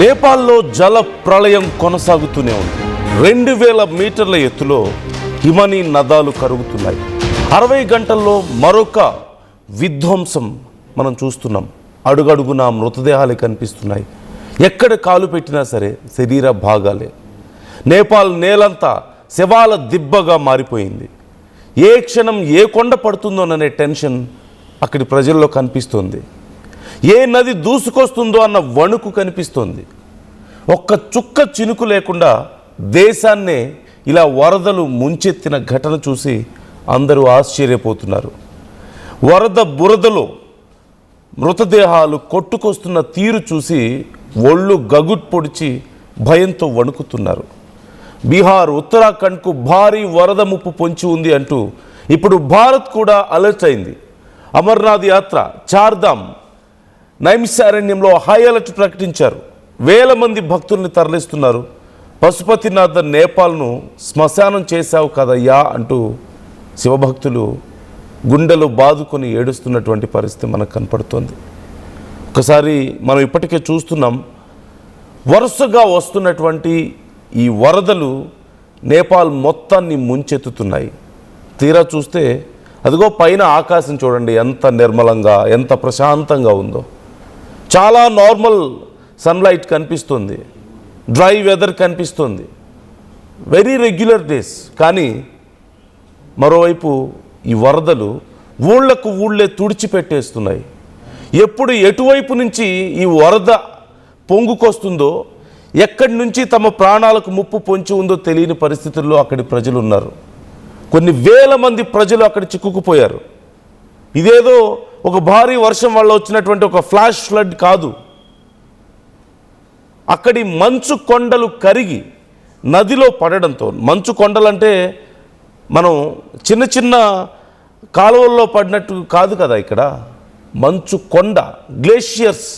నేపాల్లో జల ప్రళయం కొనసాగుతూనే ఉంది. 2000 మీటర్ల ఎత్తులో హిమనీ నదాలు కరుగుతున్నాయి. 60 గంటల్లో మరొక విధ్వంసం మనం చూస్తున్నాం. అడుగడుగునా మృతదేహాలే కనిపిస్తున్నాయి. ఎక్కడ కాలు పెట్టినా సరే శరీర భాగాలే. నేపాల్ నేలంతా శవాల దిబ్బగా మారిపోయింది. ఏ క్షణం ఏ కొండ పడుతుందోననే టెన్షన్ అక్కడి ప్రజల్లో కనిపిస్తోంది. ఏ నది దూసుకొస్తుందో అన్న వణుకు కనిపిస్తోంది. ఒక్క చుక్క చినుకు లేకుండా దేశాన్నే ఇలా వరదలు ముంచెత్తిన ఘటన చూసి అందరూ ఆశ్చర్యపోతున్నారు. వరద బురదలో మృతదేహాలు కొట్టుకొస్తున్న తీరు చూసి ఒళ్ళు గగుట్ పొడిచి భయంతో వణుకుతున్నారు. బీహార్, ఉత్తరాఖండ్కు భారీ వరద ముప్పు పొంచి ఉంది అంటూ ఇప్పుడు భారత్ కూడా అలర్ట్ అయింది. అమర్నాథ్ యాత్ర, చార్ధామ్, నైమిషారణ్యంలో హై అలర్ట్ ప్రకటించారు. వేల మంది భక్తుల్ని తరలిస్తున్నారు. పశుపతినాథ్ నేపాల్ను శ్మశానం చేశావు కదయ్యా అంటూ శివభక్తులు గుండెలు బాదుకొని ఏడుస్తున్నటువంటి పరిస్థితి మనకు కనపడుతోంది. ఒకసారి మనం ఇప్పటికే చూస్తున్నాం, వరుసగా వస్తున్నటువంటి ఈ వరదలు నేపాల్ మొత్తాన్ని ముంచెత్తుతున్నాయి. తీరా చూస్తే అదిగో పైన ఆకాశం చూడండి, ఎంత నిర్మలంగా, ఎంత ప్రశాంతంగా ఉందో. చాలా నార్మల్ సన్లైట్ కనిపిస్తుంది, డ్రై వెదర్ కనిపిస్తుంది, వెరీ రెగ్యులర్ డేస్. కానీ మరోవైపు ఈ వరదలు ఊళ్ళకు ఊళ్ళే తుడిచిపెట్టేస్తున్నాయి. ఎప్పుడు ఎటువైపు నుంచి ఈ వరద పొంగుకొస్తుందో, ఎక్కడి నుంచి తమ ప్రాణాలకు ముప్పు పొంచి ఉందో తెలియని పరిస్థితుల్లో అక్కడి ప్రజలు ఉన్నారు. కొన్ని వేల మంది ప్రజలు అక్కడ చిక్కుకుపోయారు. ఇదేదో ఒక భారీ వర్షం వల్ల వచ్చినటువంటి ఒక ఫ్లాష్ ఫ్లడ్ కాదు. అక్కడి మంచు కొండలు కరిగి నదిలో పడడంతో, మంచు కొండలంటే మనం చిన్న చిన్న కాలువల్లో పడినట్టు కాదు కదా, ఇక్కడ మంచు కొండ, గ్లేషియర్స్,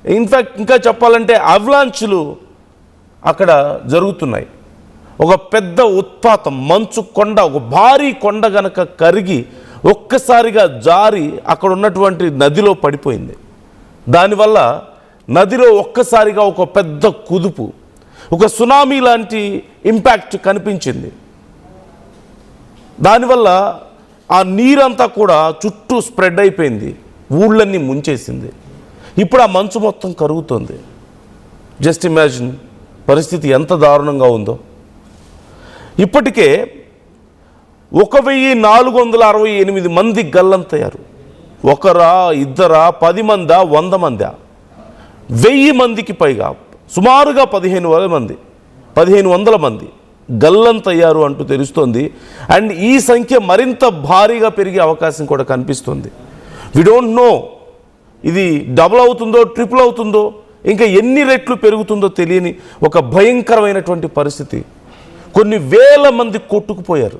ఇన్ఫ్యాక్ట్ ఇంకా చెప్పాలంటే అవలాంచ్లు అక్కడ జరుగుతున్నాయి. ఒక పెద్ద ఉత్పాతం, మంచు కొండ, ఒక భారీ కొండ గనక కరిగి ఒక్కసారిగా జారి అక్కడ ఉన్నటువంటి నదిలో పడిపోయింది. దానివల్ల నదిలో ఒక్కసారిగా ఒక పెద్ద కుదుపు, ఒక సునామీ లాంటి ఇంపాక్ట్ కనిపించింది. దానివల్ల ఆ నీరంతా కూడా చుట్టూ స్ప్రెడ్ అయిపోయింది, ఊళ్ళన్నీ ముంచేసింది. ఇప్పుడు ఆ మంచు మొత్తం కరుగుతుంది. జస్ట్ ఇమాజిన్ పరిస్థితి ఎంత దారుణంగా ఉందో. ఇప్పటికే 1468 మంది గల్లంతయ్యారు. ఒకరా, ఇద్దరా, 10 మందా, 100 మందా? 1000 మందికి పైగా, సుమారుగా 1500 మంది గల్లంతయ్యారు అంటూ తెలుస్తోంది. అండ్ ఈ సంఖ్య మరింత భారీగా పెరిగే అవకాశం కూడా కనిపిస్తుంది. వి డోంట్ నో ఇది డబుల్ అవుతుందో, ట్రిపుల్ అవుతుందో, ఇంకా ఎన్ని రెట్లు పెరుగుతుందో తెలియని ఒక భయంకరమైనటువంటి పరిస్థితి. కొన్ని వేల మంది కొట్టుకుపోయారు.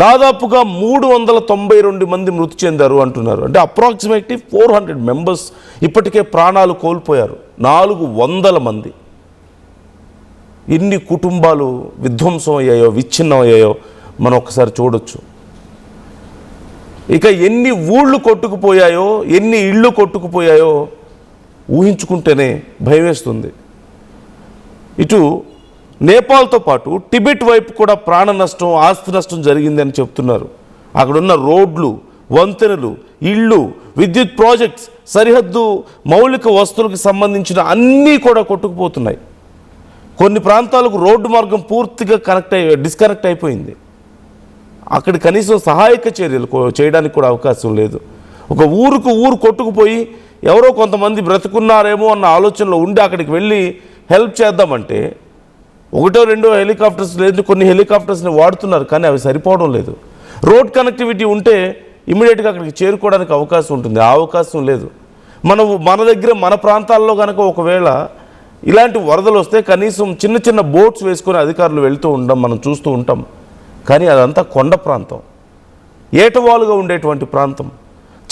దాదాపుగా 392 మంది మృతి చెందారు అంటున్నారు. అంటే అప్రాక్సిమేట్లీ 400 మెంబర్స్ ఇప్పటికే ప్రాణాలు కోల్పోయారు. 400 మంది. ఎన్ని కుటుంబాలు విధ్వంసం అయ్యాయో, విచ్ఛిన్నం అయ్యాయో మనం ఒకసారి చూడొచ్చు. ఇక ఎన్ని ఊళ్ళు కొట్టుకుపోయాయో, ఎన్ని ఇళ్ళు కొట్టుకుపోయాయో ఊహించుకుంటేనే భయం వేస్తుంది. ఇటు నేపాల్తో పాటు టిబెట్ వైపు కూడా ప్రాణ నష్టం, ఆస్తి నష్టం జరిగిందని చెప్తున్నారు. అక్కడున్న రోడ్లు, వంతెనలు, ఇళ్ళు, విద్యుత్ ప్రాజెక్ట్స్, సరిహద్దు మౌలిక వస్తువులకు సంబంధించిన అన్నీ కూడా కొట్టుకుపోతున్నాయి. కొన్ని ప్రాంతాలకు రోడ్డు మార్గం పూర్తిగా డిస్కనెక్ట్ అయిపోయింది. అక్కడ కనీసం సహాయక చర్యలు చేయడానికి కూడా అవకాశం లేదు. ఒక ఊరుకు ఊరు కొట్టుకుపోయి ఎవరో కొంతమంది బ్రతుకున్నారేమో అన్న ఆలోచనలో ఉండి అక్కడికి వెళ్ళి హెల్ప్ చేద్దామంటే 1-2 హెలికాప్టర్స్ లేదు, కొన్ని హెలికాప్టర్స్ని వాడుతున్నారు, కానీ అవి సరిపోవడం లేదు. రోడ్ కనెక్టివిటీ ఉంటే ఇమీడియట్గా అక్కడికి చేరుకోవడానికి అవకాశం ఉంటుంది. ఆ అవకాశం లేదు. మన దగ్గర మన ప్రాంతాల్లో కనుక ఒకవేళ ఇలాంటి వరదలు వస్తే కనీసం చిన్న చిన్న బోట్స్ వేసుకొని అధికారులు వెళ్తూ ఉండడం మనం చూస్తూ ఉంటాం. కానీ అదంతా కొండ ప్రాంతం, ఏటవాలుగా ఉండేటువంటి ప్రాంతం.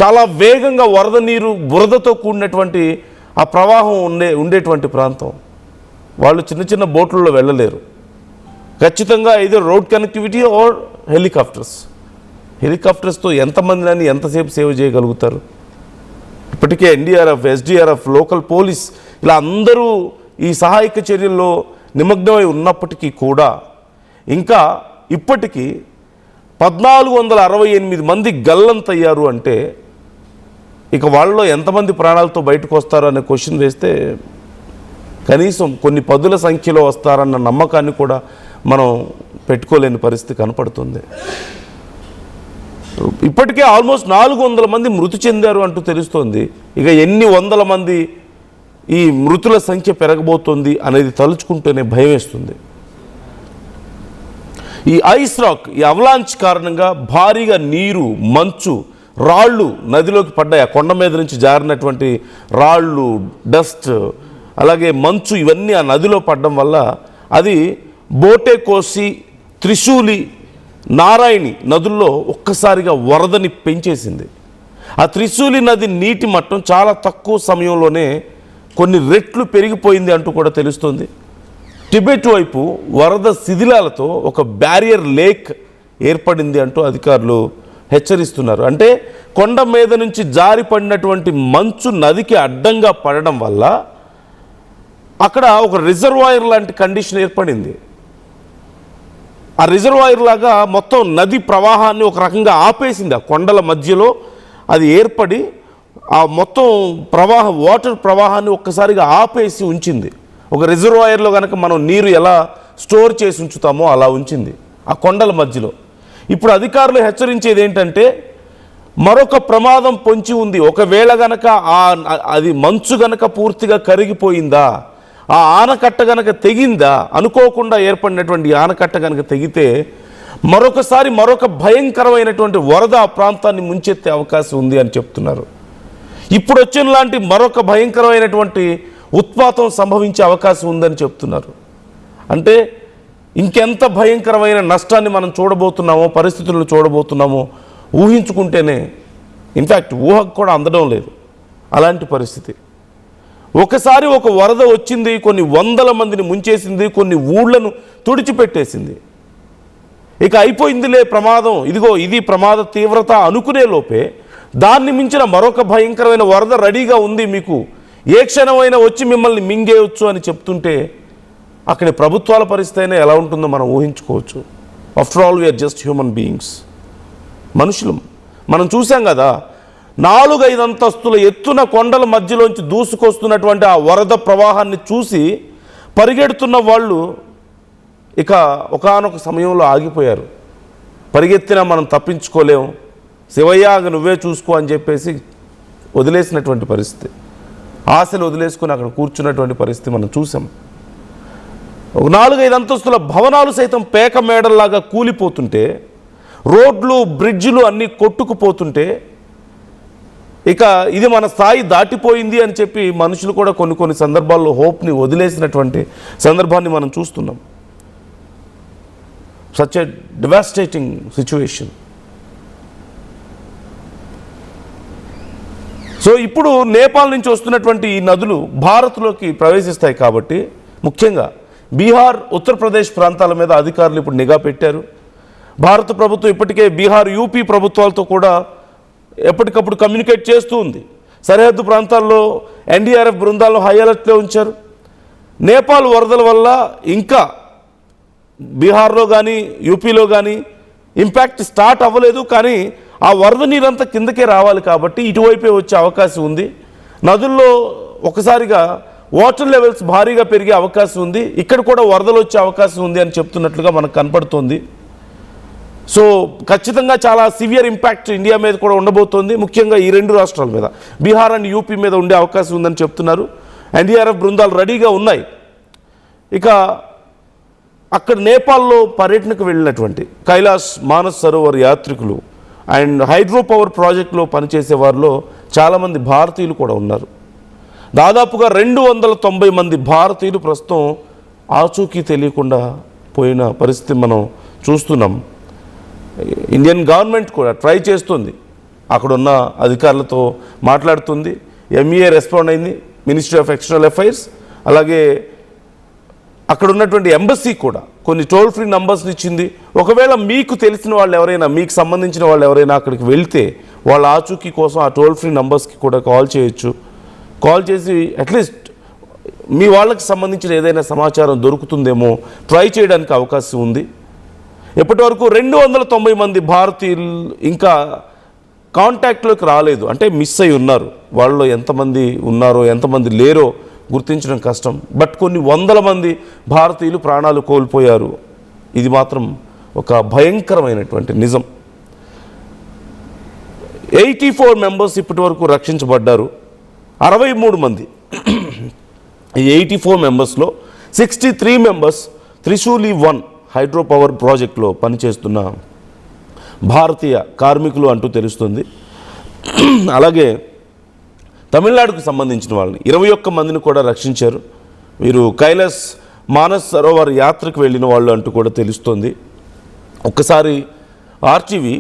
చాలా వేగంగా వరద నీరు, బురదతో కూడినటువంటి ఆ ప్రవాహం ఉండేటువంటి ప్రాంతం. వాళ్ళు చిన్న చిన్న బోట్లలో వెళ్ళలేరు. ఖచ్చితంగా ఇది రోడ్ కనెక్టివిటీ ఆర్ హెలికాప్టర్స్తో ఎంతమందిని ఎంతసేపు సేవ్ చేయగలుగుతారు? ఇప్పటికే ఎన్డీఆర్ఎఫ్, ఎస్డీఆర్ఎఫ్, లోకల్ పోలీస్ ఇలా అందరూ ఈ సహాయక చర్యల్లో నిమగ్నమై ఉన్నప్పటికీ కూడా ఇంకా ఇప్పటికీ 1468 మంది గల్లంతయ్యారు అంటే ఇక వాళ్ళలో ఎంతమంది ప్రాణాలతో బయటకు వస్తారు అనే క్వశ్చన్ వేస్తే కనీసం కొన్ని పదుల సంఖ్యలో వస్తారన్న నమ్మకాన్ని కూడా మనం పెట్టుకోలేని పరిస్థితి కనపడుతుంది. ఇప్పటికే ఆల్మోస్ట్ 400 మంది మృతి చెందారు అంటూ తెలుస్తోంది. ఇక ఎన్ని వందల మంది ఈ మృతుల సంఖ్య పెరగబోతోంది అనేది తలుచుకుంటూనే భయం వేస్తుంది. ఈ ఐస్ రాక్, ఈ అవలాంచ్ కారణంగా భారీగా నీరు, మంచు, రాళ్ళు నదిలోకి పడ్డాయి. ఆ కొండ మీద నుంచి జారినటువంటి రాళ్ళు, డస్ట్, అలాగే మంచు ఇవన్నీ ఆ నదిలో పడడం వల్ల అది బోటేకోసి, త్రిశూలి, నారాయణి నదుల్లో ఒక్కసారిగా వరదని పెంచేసింది. ఆ త్రిశూలి నది నీటి మట్టం చాలా తక్కువ సమయంలోనే కొన్ని రెట్లు పెరిగిపోయింది అంటూ కూడా తెలుస్తుంది. టిబెట్ వైపు వరద శిథిలాలతో ఒక బ్యారియర్ లేక్ ఏర్పడింది అంటూ అధికారులు హెచ్చరిస్తున్నారు. అంటే కొండ మీద నుంచి జారి పడినటువంటి మంచు నదికి అడ్డంగా పడడం వల్ల అక్కడ ఒక రిజర్వాయర్ లాంటి కండిషన్ ఏర్పడింది. ఆ రిజర్వాయర్ లాగా మొత్తం నది ప్రవాహాన్ని ఒక రకంగా ఆపేసింది. ఆ కొండల మధ్యలో అది ఏర్పడి ఆ మొత్తం వాటర్ ప్రవాహాన్ని ఒక్కసారిగా ఆపేసి ఉంచింది. ఒక రిజర్వాయర్లో కనుక మనం నీరు ఎలా స్టోర్ చేసి ఉంచుతామో అలా ఉంచింది ఆ కొండల మధ్యలో. ఇప్పుడు అధికారులు హెచ్చరించేది ఏంటంటే మరొక ప్రమాదం పొంచి ఉంది. ఒకవేళ గనక అది మంచు గనక పూర్తిగా కరిగిపోయిందా, ఆ ఆనకట్ట గనక తెగిందా, అనుకోకుండా ఏర్పడినటువంటి ఆనకట్ట గనక తెగితే మరొకసారి మరొక భయంకరమైనటువంటి వరద ఆ ప్రాంతాన్ని ముంచెత్తే అవకాశం ఉంది అని చెప్తున్నారు. ఇప్పుడు వచ్చిన లాంటి మరొక భయంకరమైనటువంటి ఉత్పాతం సంభవించే అవకాశం ఉందని చెప్తున్నారు. అంటే ఇంకెంత భయంకరమైన నష్టాన్ని మనం చూడబోతున్నామో, పరిస్థితులను చూడబోతున్నామో ఊహించుకుంటేనే ఇన్ఫ్యాక్ట్ ఊహకు కూడా అందడం లేదు అలాంటి పరిస్థితి. ఒకసారి ఒక వరద వచ్చింది, కొన్ని వందల మందిని ముంచేసింది, కొన్ని ఊళ్ళను తుడిచిపెట్టేసింది. ఇక అయిపోయిందిలే ప్రమాదం, ఇదిగో ఇది ప్రమాద తీవ్రత అనుకునే లోపే దాన్ని మించిన మరొక భయంకరమైన వరద రెడీగా ఉంది, మీకు ఏ క్షణమైనా వచ్చి మిమ్మల్ని మింగేయచ్చు అని చెప్తుంటే అక్కడి ప్రభుత్వాల పరిస్థితి అయినా ఎలా ఉంటుందో మనం ఊహించుకోవచ్చు. After all we are just human beings, మనుషులం. మనం చూసాం కదా, 4-5 అంతస్తుల ఎత్తున కొండల మధ్యలోంచి దూసుకొస్తున్నటువంటి ఆ వరద ప్రవాహాన్ని చూసి పరిగెడుతున్న వాళ్ళు ఇక ఒకానొక సమయంలో ఆగిపోయారు. పరిగెత్తినా మనం తప్పించుకోలేము, శివయ్య నువ్వే చూసుకో అని చెప్పేసి వదిలేసినటువంటి పరిస్థితి, ఆశలు వదిలేసుకొని అక్కడ కూర్చున్నటువంటి పరిస్థితి మనం చూసాం. 4-5 అంతస్తుల భవనాలు సైతం పేక మేడల్లాగా కూలిపోతుంటే, రోడ్లు, బ్రిడ్జిలు అన్నీ కొట్టుకుపోతుంటే ఇక ఇది మన స్థాయి దాటిపోయింది అని చెప్పి మనుషులు కూడా కొన్ని సందర్భాల్లో హోప్ని వదిలేసినటువంటి సందర్భాన్ని మనం చూస్తున్నాం. Such a devastating situation. So ఇప్పుడు నేపాల్ నుంచి వస్తున్నటువంటి ఈ నదులు భారత్లోకి ప్రవేశిస్తాయి కాబట్టి ముఖ్యంగా బీహార్, ఉత్తరప్రదేశ్ ప్రాంతాల మీద అధికారులు ఇప్పుడు నిఘా పెట్టారు. భారత ప్రభుత్వం ఇప్పటికే బీహార్, యూపీ ప్రభుత్వాలతో కూడా ఎప్పటికప్పుడు కమ్యూనికేట్ చేస్తూ ఉంది. సరిహద్దు ప్రాంతాల్లో ఎన్డీఆర్ఎఫ్ బృందాలను హై అలర్ట్లో ఉంచారు. నేపాల్ వరదల వల్ల ఇంకా బీహార్లో కానీ యూపీలో కానీ ఇంపాక్ట్ స్టార్ట్ అవ్వలేదు, కానీ ఆ వరద నీరంతా కిందకే రావాలి కాబట్టి ఇటువైపే వచ్చే అవకాశం ఉంది. నదుల్లో ఒకసారిగా వాటర్ లెవెల్స్ భారీగా పెరిగే అవకాశం ఉంది, ఇక్కడ కూడా వరదలు వచ్చే అవకాశం ఉంది అని చెప్తున్నట్లుగా మనకు కనపడుతోంది. సో ఖచ్చితంగా చాలా సివియర్ ఇంపాక్ట్ ఇండియా మీద కూడా ఉండబోతోంది. ముఖ్యంగా ఈ 2 రాష్ట్రాల మీద, బీహార్ అండ్ యూపీ మీద ఉండే అవకాశం ఉందని చెప్తున్నారు. ఎన్డీఆర్ఎఫ్ బృందాలు రెడీగా ఉన్నాయి. ఇక అక్కడ నేపాల్లో పర్యటనకు వెళ్ళినటువంటి కైలాస్ మానస్ సరోవర్ యాత్రికులు అండ్ హైడ్రో పవర్ ప్రాజెక్టులో పనిచేసే వారిలో చాలామంది భారతీయులు కూడా ఉన్నారు. దాదాపుగా 290 మంది భారతీయులు ప్రస్తుతం ఆచూకీ తెలియకుండా పోయిన పరిస్థితి మనం చూస్తున్నాం. ఇండియన్ గవర్నమెంట్ కూడా ట్రై చేస్తుంది, అక్కడున్న అధికారులతో మాట్లాడుతుంది. ఎంఈఏ రెస్పాండ్ అయింది, మినిస్ట్రీ ఆఫ్ ఎక్స్టర్నల్ అఫైర్స్, అలాగే అక్కడ ఉన్నటువంటి ఎంబసీ కూడా కొన్ని టోల్ ఫ్రీ నంబర్స్ని ఇచ్చింది. ఒకవేళ మీకు తెలిసిన వాళ్ళు ఎవరైనా, మీకు సంబంధించిన వాళ్ళు ఎవరైనా అక్కడికి వెళ్తే వాళ్ళ ఆచూకీ కోసం ఆ టోల్ ఫ్రీ నంబర్స్కి కూడా కాల్ చేయొచ్చు. కాల్ చేసి అట్లీస్ట్ మీ వాళ్ళకి సంబంధించిన ఏదైనా సమాచారం దొరుకుతుందేమో ట్రై చేయడానికి అవకాశం ఉంది. ఇప్పటి వరకు 290 మంది భారతీయులు ఇంకా కాంటాక్ట్లోకి రాలేదు, అంటే మిస్ అయి ఉన్నారు. వాళ్ళలో ఎంతమంది ఉన్నారో ఎంతమంది లేరో గుర్తించడం కష్టం. బట్ కొన్ని వందల మంది భారతీయులు ప్రాణాలు కోల్పోయారు. ఇది మాత్రం ఒక భయంకరమైనటువంటి నిజం. 84 మెంబర్స్ ఇప్పటి వరకు రక్షించబడ్డారు. 63 మంది ఈ 84 మెంబర్స్లో 63 మెంబర్స్ త్రిశూలి-1 హైడ్రో పవర్ ప్రాజెక్టులో పనిచేస్తున్న భారతీయ కార్మికులు అంటూ తెలుస్తుంది. అలాగే తమిళనాడుకు సంబంధించిన వాళ్ళని 21 మందిని కూడా రక్షించారు. వీరు కైలాస్ మానస్ సరోవర్ యాత్రకు వెళ్ళిన వాళ్ళు అంటూ కూడా తెలుస్తుంది. ఒక్కసారి ఆర్టీవీ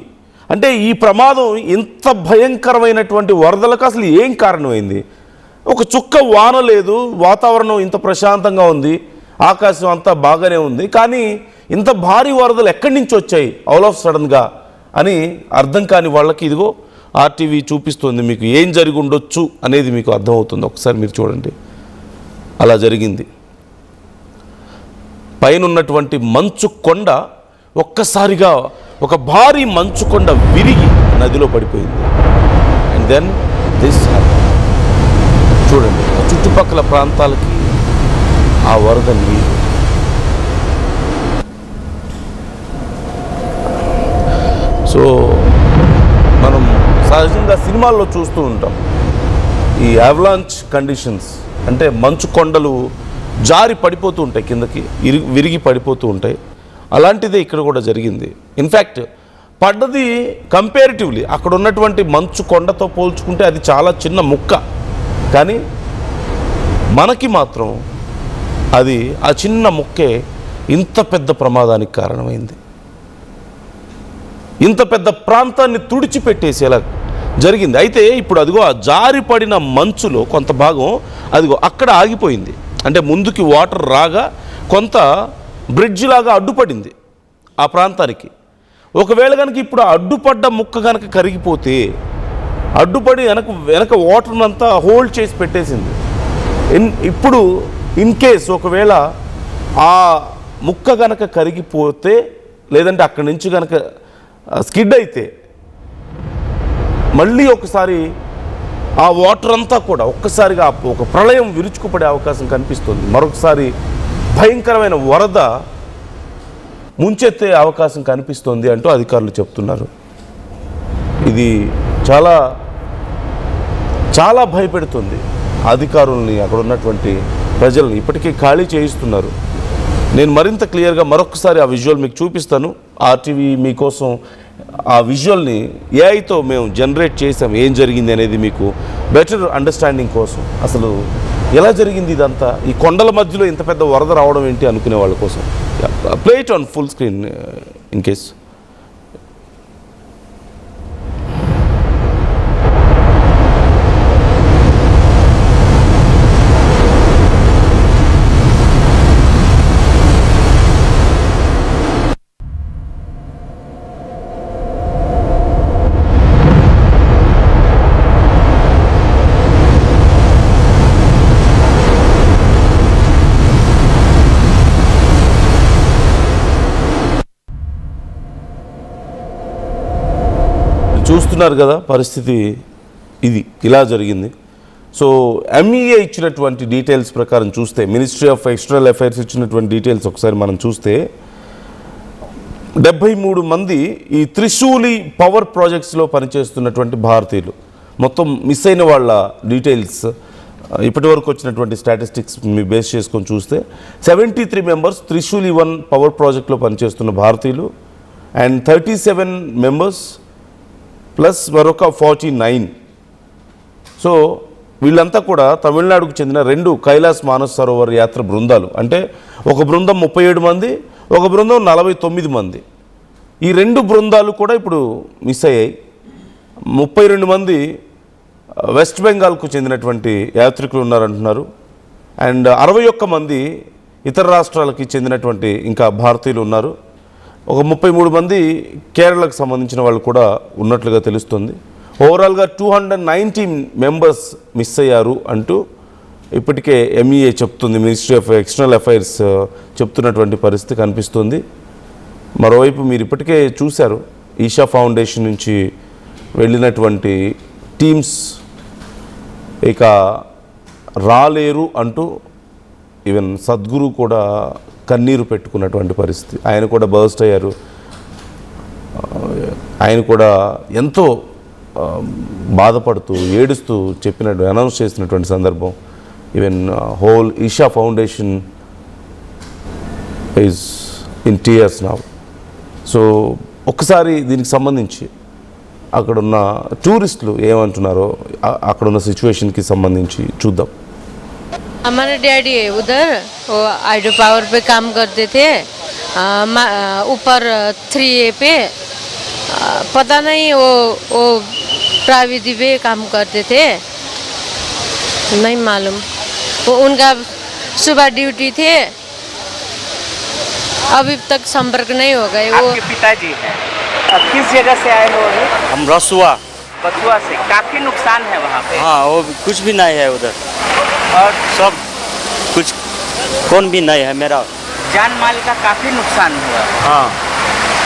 అంటే ఈ ప్రమాదం ఇంత భయంకరమైనటువంటి వరదలకు అసలు ఏం కారణమైంది? ఒక చుక్క వాన లేదు, వాతావరణం ఇంత ప్రశాంతంగా ఉంది, ఆకాశం అంతా బాగానే ఉంది, కానీ ఇంత భారీ వరదలు ఎక్కడి నుంచి వచ్చాయి ఆల్ ఆఫ్ సడన్గా అని అర్థం కాని వాళ్ళకి ఇదిగో ఆర్టీవీ చూపిస్తుంది. మీకు ఏం జరిగి ఉండొచ్చు అనేది మీకు అర్థమవుతుంది. ఒకసారి మీరు చూడండి, అలా జరిగింది. పైన ఉన్నటువంటి మంచు కొండ ఒక్కసారిగా ఒక భారీ మంచు కొండ విరిగి నదిలో పడిపోయింది. అండ్ దెన్ దిస్ చూడండి, చుట్టుపక్కల ప్రాంతాలకి ఆ వరద నీరు. సో మనం సహజంగా సినిమాల్లో చూస్తూ ఉంటాం ఈ అవలాంచ్ కండిషన్స్, అంటే మంచు కొండలు జారి పడిపోతూ ఉంటాయి, కిందకి విరిగి పడిపోతూ ఉంటాయి. అలాంటిదే ఇక్కడ కూడా జరిగింది. ఇన్ఫ్యాక్ట్ పడ్డది కంపారిటివ్లీ అక్కడ ఉన్నటువంటి మంచు కొండతో పోల్చుకుంటే అది చాలా చిన్న ముక్క, కానీ మనకి మాత్రం అది ఆ చిన్న ముక్కే ఇంత పెద్ద ప్రమాదానికి కారణమైంది. ఇంత పెద్ద ప్రాంతాన్ని తుడిచిపెట్టేసేలా జరిగింది. అయితే ఇప్పుడు అదిగో ఆ జారిపడిన మంచులో కొంత భాగం అదిగో అక్కడ ఆగిపోయింది. అంటే ముందుకి వాటర్ రాగా కొంత బ్రిడ్జ్ లాగా అడ్డుపడింది ఆ ప్రాంతానికి. ఒకవేళ కనుక ఇప్పుడు అడ్డుపడ్డ ముక్క కనుక కరిగిపోతే, అడ్డుపడి వెనక వాటర్ని అంతా హోల్డ్ చేసి పెట్టేసింది. ఇప్పుడు ఇన్ కేస్ ఒకవేళ ఆ ముక్క కనుక కరిగిపోతే, లేదంటే అక్కడి నుంచి కనుక స్కిడ్ అయితే, మళ్ళీ ఒకసారి ఆ వాటర్ అంతా కూడా ఒక్కసారిగా ఒక ప్రళయం విరుచుకుపడే అవకాశం కనిపిస్తుంది. మరొకసారి భయంకరమైన వరద ముంచెత్తే అవకాశం కనిపిస్తోంది అంటూ అధికారులు చెప్తున్నారు. ఇది చాలా చాలా భయపెడుతుంది అధికారుల్ని, అక్కడ ఉన్నటువంటి ప్రజల్ని. ఇప్పటికీ ఖాళీ చేయిస్తున్నారు. నేను మరింత క్లియర్గా మరొకసారి ఆ విజువల్ మీకు చూపిస్తాను. ఆర్టీవీ మీకోసం ఆ విజువల్ని ఏఐతో మేము జనరేట్ చేసాం, ఏం జరిగింది అనేది మీకు బెటర్ అండర్స్టాండింగ్ కోసం. అసలు ఎలా జరిగింది ఇదంతా, ఈ కొండల మధ్యలో ఇంత పెద్ద వరద రావడం ఏంటి అనుకునే వాళ్ళ కోసం. Play it on full screen in case. చూస్తున్నారు కదా పరిస్థితి, ఇది ఇలా జరిగింది. సో ఎంఈఏ ఇచ్చినటువంటి డీటెయిల్స్ ప్రకారం చూస్తే, మినిస్ట్రీ ఆఫ్ ఎక్స్టర్నల్ అఫైర్స్ ఇచ్చినటువంటి డీటెయిల్స్ ఒకసారి మనం చూస్తే, 73 మంది ఈ త్రిశూలి పవర్ ప్రాజెక్ట్స్లో పనిచేస్తున్నటువంటి భారతీయులు. మొత్తం మిస్ అయిన వాళ్ళ డీటెయిల్స్ ఇప్పటి వరకు వచ్చినటువంటి స్టాటిస్టిక్స్ మీ బేస్ చేసుకొని చూస్తే 73 మెంబర్స్ త్రిశూలి-1 పవర్ ప్రాజెక్ట్లో పనిచేస్తున్న భారతీయులు, అండ్ 37 మెంబర్స్ ప్లస్ మరొక 49. సో వీళ్ళంతా కూడా తమిళనాడుకు చెందిన 2 కైలాస్ మానస్ సరోవర్ యాత్ర బృందాలు. అంటే ఒక బృందం 37 మంది, ఒక బృందం 49 మంది. ఈ 2 బృందాలు కూడా ఇప్పుడు మిస్ అయ్యాయి. 32 మంది వెస్ట్ బెంగాల్కు చెందినటువంటి యాత్రికులు ఉన్నారంటున్నారు. అండ్ 61 మంది ఇతర రాష్ట్రాలకి చెందినటువంటి ఇంకా భారతీయులు ఉన్నారు. ఒక 33 మంది కేరళకు సంబంధించిన వాళ్ళు కూడా ఉన్నట్లుగా తెలుస్తుంది. ఓవరాల్గా 219 మెంబర్స్ మిస్ అయ్యారు అంటూ ఇప్పటికే MEA చెప్తుంది, మినిస్ట్రీ ఆఫ్ ఎక్స్టర్నల్ అఫైర్స్ చెప్తున్నటువంటి పరిస్థితి కనిపిస్తుంది. మరోవైపు మీరు ఇప్పటికే చూశారు, ఈషా ఫౌండేషన్ నుంచి వెళ్ళినటువంటి టీమ్స్ ఇక రాలేరు అంటూ ఈవెన్ సద్గురు కూడా కన్నీరు పెట్టుకున్నటువంటి పరిస్థితి. ఆయన కూడా బర్స్ట్ అయ్యారు. ఆయన కూడా ఎంతో బాధపడుతూ ఏడుస్తూ చెప్పినట్టు అనౌన్స్ చేసినటువంటి సందర్భం. Even whole Isha foundation is in tears now. So ఒక్కసారి దీనికి సంబంధించి అక్కడున్న టూరిస్టులు ఏమంటున్నారో అక్కడున్న సిచ్యువేషన్కి సంబంధించి చూద్దాం. हमारे डैडी उधर वो हाइड्रो पावर पे काम करते थे, ऊपर 3A पे पता नहीं वो प्राविधि पे काम करते थे, नहीं मालूम। वो उनका सुबह ड्यूटी थे, अभी तक संपर्क नहीं हो गए। वो आपके पिताजी हैं, किस जगह से आए हो? हम रसुआ बथुआ से। काफी नुकसान है वहाँ पे। हाँ, वो कुछ भी नहीं है उधर, और सब कुछ कौन भी नहीं है। मेरा जान माल का काफी नुकसान हुआ। हाँ,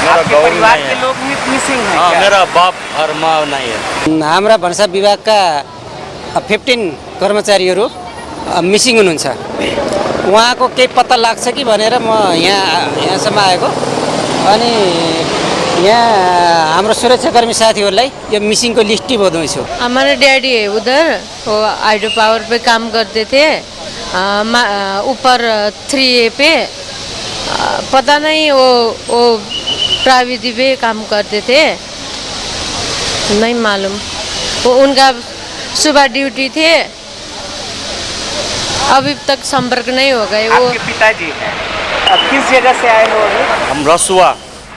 मेरा आपके गाँव परिवार नहीं के है। लोग भी मिसिंग हैं हाँ, क्या? मेरा बाप और माँ नहीं है। हाम्रा भान्सा विभागका 15 कर्मचारीहरू मिसिङ हुनुहुन्छ। उहाँको केही पत्ता लाग्छ कि भनेर म यहाँसम्म आएको। अनि यहाँ हाम्रो सुरक्षाकर्मी साथीहरूलाई यो मिसिङको लिस्ट बताउँछु। हमारे डैडी उधर वो हाइड्रो पावर पे काम करते थे, ऊपर 3A पे पता नहीं वो प्राविधि पे काम करते थे, नहीं मालूम। वो उनका सुबह ड्यूटी थे, अभी तक संपर्क नहीं हो गए। वो आपके पिताजी हैं, किस जगह से आए हो? हम रसुआ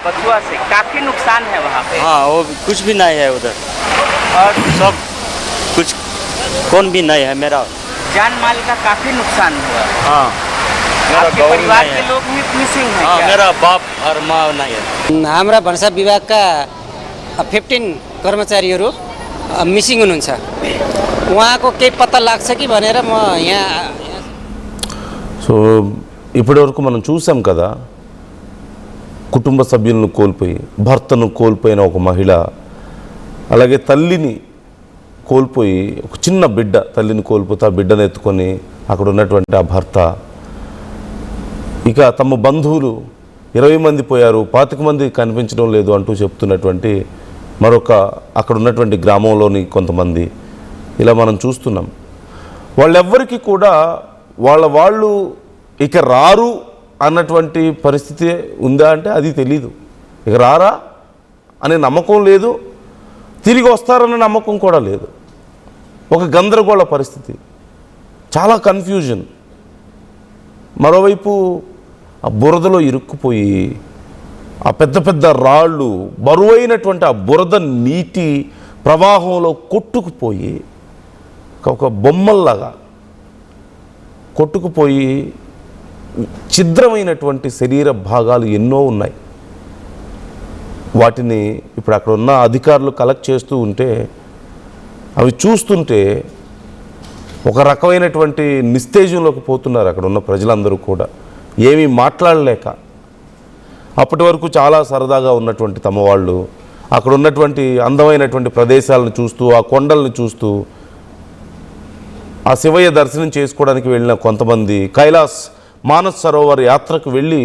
बथुआ से। काफी नुकसान है वहाँ पे। हाँ, वो कुछ भी नहीं है उधर, और सब कुछ कौन भी नहीं है। मेरा जान माल का काफी नुकसान हुआ। हाँ, मेरा आपके गाँव परिवार नहीं के है। लोग भी मिसिंग हैं हाँ, क्या? मेरा बाप और माँ नहीं है। हाम्रा भान्सा विभागका 15 कर्मचारीहरू मिसिङ हुनुहुन्छ। उहाँको केही पत्ता लाग्छ कि भनेर म यहाँ సో ఇప్పటి వరకు మనం చూసాం కదా, కుటుంబ సభ్యులను కోల్పోయి భర్తను కోల్పోయిన ఒక మహిళ, అలాగే తల్లిని కోల్పోయి ఒక చిన్న బిడ్డ, తల్లిని కోల్పోతే ఆ బిడ్డను ఎత్తుకొని అక్కడ ఉన్నటువంటి ఆ భర్త, ఇక తమ బంధువులు 20 మంది పోయారు, 25 మంది కనిపించడం లేదు అంటూ చెప్తున్నటువంటి మరొక అక్కడ ఉన్నటువంటి గ్రామంలోని కొంతమంది, ఇలా మనం చూస్తున్నాం. వాళ్ళెవ్వరికీ కూడా వాళ్ళు ఇక రారు అన్నటువంటి పరిస్థితి ఉందా అంటే అది తెలీదు. ఇక రారా అనే నమ్మకం లేదు, తిరిగి వస్తారనే నమ్మకం కూడా లేదు. ఒక గందరగోళ పరిస్థితి, చాలా కన్ఫ్యూజన్. మరోవైపు ఆ బురదలో ఇరుక్కుపోయి ఆ పెద్ద పెద్ద రాళ్ళు, బరువైనటువంటి ఆ బురద నీటి ప్రవాహంలో కొట్టుకుపోయి ఒక బొమ్మల్లాగా కొట్టుకుపోయి ఛిద్రమైనటువంటి శరీర భాగాలు ఎన్నో ఉన్నాయి. వాటిని ఇప్పుడు అక్కడ ఉన్న అధికారులు కలెక్ట్ చేస్తూ ఉంటే, అవి చూస్తుంటే ఒక రకమైనటువంటి నిస్తేజంలోకి పోతున్నారు అక్కడ ఉన్న ప్రజలందరూ కూడా, ఏమీ మాట్లాడలేక. అప్పటి వరకు చాలా సరదాగా ఉన్నటువంటి తమ వాళ్ళు అక్కడ ఉన్నటువంటి అందమైనటువంటి ప్రదేశాలను చూస్తూ, ఆ కొండలను చూస్తూ, ఆ శివయ్య దర్శనం చేసుకోవడానికి వెళ్ళిన కొంతమంది, కైలాస్ మానస్ సరోవర్ యాత్రకు వెళ్ళి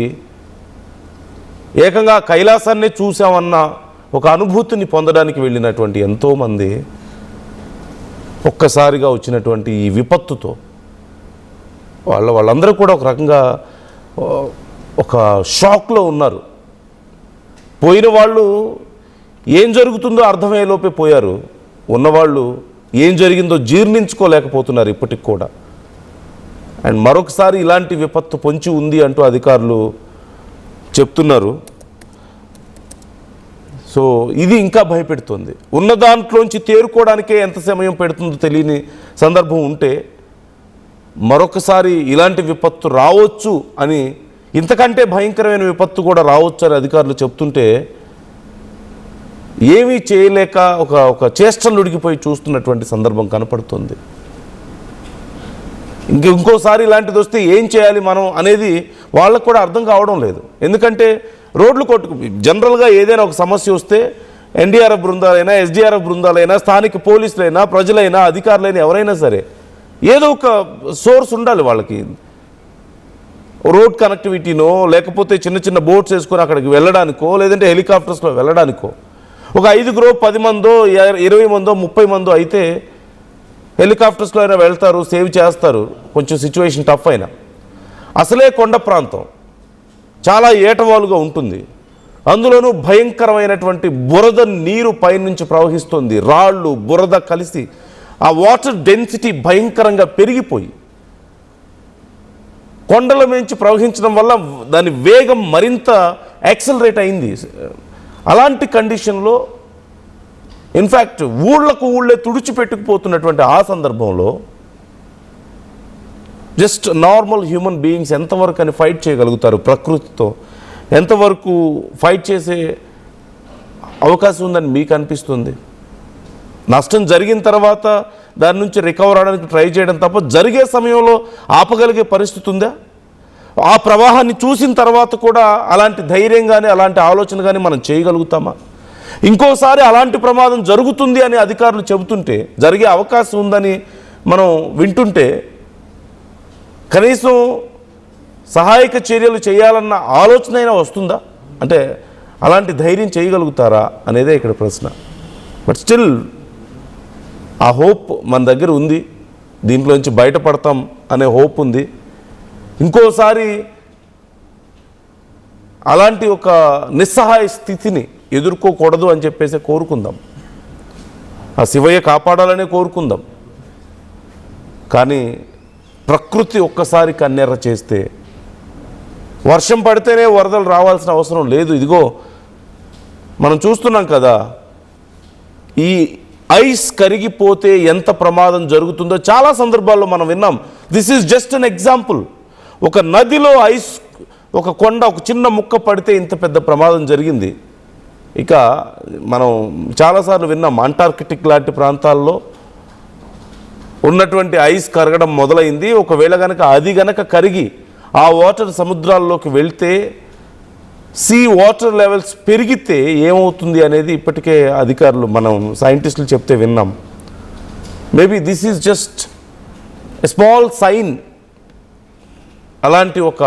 ఏకంగా కైలాసాన్నే చూసామన్న ఒక అనుభూతిని పొందడానికి వెళ్ళినటువంటి ఎంతోమంది ఒక్కసారిగా వచ్చినటువంటి ఈ విపత్తుతో వాళ్ళందరూ కూడా ఒక రకంగా ఒక షాక్లో ఉన్నారు. పోయిన వాళ్ళు ఏం జరుగుతుందో అర్థమయ్యేలోపే పోయారు, ఉన్నవాళ్ళు ఏం జరిగిందో జీర్ణించుకోలేకపోతున్నారు ఇప్పటికి కూడా. అండ్ మరొకసారి ఇలాంటి విపత్తు పొంచి ఉంది అంటూ అధికారులు చెప్తున్నారు. సో ఇది ఇంకా భయపెడుతుంది. ఉన్న దాంట్లోంచి తేరుకోవడానికే ఎంత సమయం పెడుతుందో తెలియని సందర్భం ఉంటే మరొకసారి ఇలాంటి విపత్తు రావచ్చు అని, ఇంతకంటే భయంకరమైన విపత్తు కూడా రావచ్చు అని అధికారులు చెప్తుంటే ఏమీ చేయలేక ఒక చేష్టలు ఉడికిపోయి చూస్తున్నటువంటి సందర్భం కనపడుతుంది. ఇంకోసారి ఇలాంటిది వస్తే ఏం చేయాలి మనం అనేది వాళ్ళకు కూడా అర్థం కావడం లేదు. ఎందుకంటే రోడ్లు జనరల్గా ఏదైనా ఒక సమస్య వస్తే ఎన్డీఆర్ఎఫ్ బృందాలైనా, ఎస్డీఆర్ఎఫ్ బృందాలైనా, స్థానిక పోలీసులైనా, ప్రజలైనా, అధికారులైనా, ఎవరైనా సరే ఏదో ఒక సోర్స్ ఉండాలి వాళ్ళకి. రోడ్ కనెక్టివిటీనో, లేకపోతే చిన్న చిన్న బోట్స్ వేసుకొని అక్కడికి వెళ్ళడానికో, లేదంటే హెలికాప్టర్స్లో వెళ్ళడానికో. ఒక 5 10 మందో, 20 మందో, 30 మందో అయితే హెలికాప్టర్స్లో అయినా వెళ్తారు, సేవ్ చేస్తారు, కొంచెం సిచ్యువేషన్ టఫ్ అయినా. అసలే కొండ ప్రాంతం చాలా ఏటవాలుగా ఉంటుంది, అందులోనూ భయంకరమైనటువంటి బురద నీరు పైనుంచి ప్రవహిస్తుంది. రాళ్ళు, బురద కలిసి ఆ వాటర్ డెన్సిటీ భయంకరంగా పెరిగిపోయి కొండల నుంచి ప్రవహించడం వల్ల దాని వేగం మరింత యాక్సలరేట్ అయింది. అలాంటి కండిషన్లో ఇన్ఫ్యాక్ట్ ఊళ్ళే తుడిచిపెట్టుకుపోతున్నటువంటి ఆ సందర్భంలో జస్ట్ నార్మల్ హ్యూమన్ బీయింగ్స్ ఎంతవరకు అని ఫైట్ చేయగలుగుతారు ప్రకృతితో, ఎంతవరకు ఫైట్ చేసే అవకాశం ఉందని మీకు అనిపిస్తుంది? నష్టం జరిగిన తర్వాత దాని నుంచి రికవర్ అవడానికి ట్రై చేయడం తప్ప జరిగే సమయంలో ఆపగలిగే పరిస్థితి ఉందా? ఆ ప్రవాహాన్ని చూసిన తర్వాత కూడా అలాంటి ధైర్యం కానీ, అలాంటి ఆలోచన కానీ మనం చేయగలుగుతామా? ఇంకోసారి అలాంటి ప్రమాదం జరుగుతుంది అని అధికారులు చెబుతుంటే, జరిగే అవకాశం ఉందని మనం వింటుంటే కనీసం సహాయక చర్యలు చేయాలన్న ఆలోచన అయినా వస్తుందా? అంటే అలాంటి ధైర్యం చేయగలుగుతారా అనేదే ఇక్కడ ప్రశ్న. బట్ స్టిల్ ఆ హోప్ మన దగ్గర ఉంది, దీంట్లోంచి బయటపడతాం అనే హోప్ ఉంది. ఇంకోసారి అలాంటి ఒక నిస్సహాయ స్థితిని ఎదుర్కోకూడదు అని చెప్పేసి కోరుకుందాం. ఆ శివయ్య కాపాడాలనే కోరుకుందాం. కానీ ప్రకృతి ఒక్కసారి కన్నెర్ర చేస్తే, వర్షం పడితేనే వరదలు రావాల్సిన అవసరం లేదు. ఇదిగో మనం చూస్తున్నాం కదా, ఈ ఐస్ కరిగిపోతే ఎంత ప్రమాదం జరుగుతుందో చాలా సందర్భాల్లో మనం విన్నాం. This is just an example. ఒక నదిలో ఐస్, ఒక కొండ, ఒక చిన్న ముక్క పడితే ఇంత పెద్ద ప్రమాదం జరిగింది. ఇక మనం చాలాసార్లు విన్నాం, అంటార్కిటిక్ లాంటి ప్రాంతాల్లో ఉన్నటువంటి ఐస్ కరగడం మొదలైంది. ఒకవేళ అది గనక కరిగి ఆ వాటర్ సముద్రాల్లోకి వెళ్తే, సీ వాటర్ లెవెల్స్ పెరిగితే ఏమవుతుంది అనేది ఇప్పటికే అధికారులు, మనం సైంటిస్టులు చెప్తే విన్నాం. Maybe this is just a small sign. అలాంటి ఒక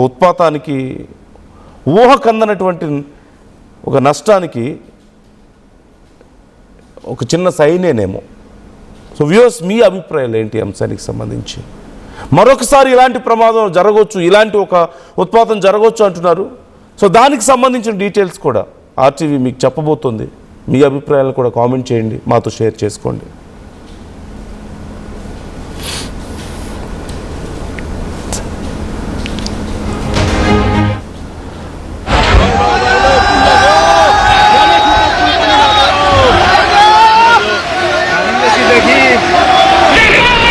ఉత్పాతానికి, ఊహకందనటువంటి ఒక నష్టానికి ఒక చిన్న సైనేనేమో. సో వ్యూవర్స్, మీ అభిప్రాయాలు ఏంటి అంశానికి సంబంధించి? మరొకసారి ఇలాంటి ప్రమాదం జరగవచ్చు, ఇలాంటి ఒక ఉత్పాతం జరగవచ్చు అంటున్నారు. సో దానికి సంబంధించిన డీటెయిల్స్ కూడా ఆర్టీవీ మీకు చెప్పబోతుంది. మీ అభిప్రాయాలను కూడా కామెంట్ చేయండి, మాతో షేర్ చేసుకోండి.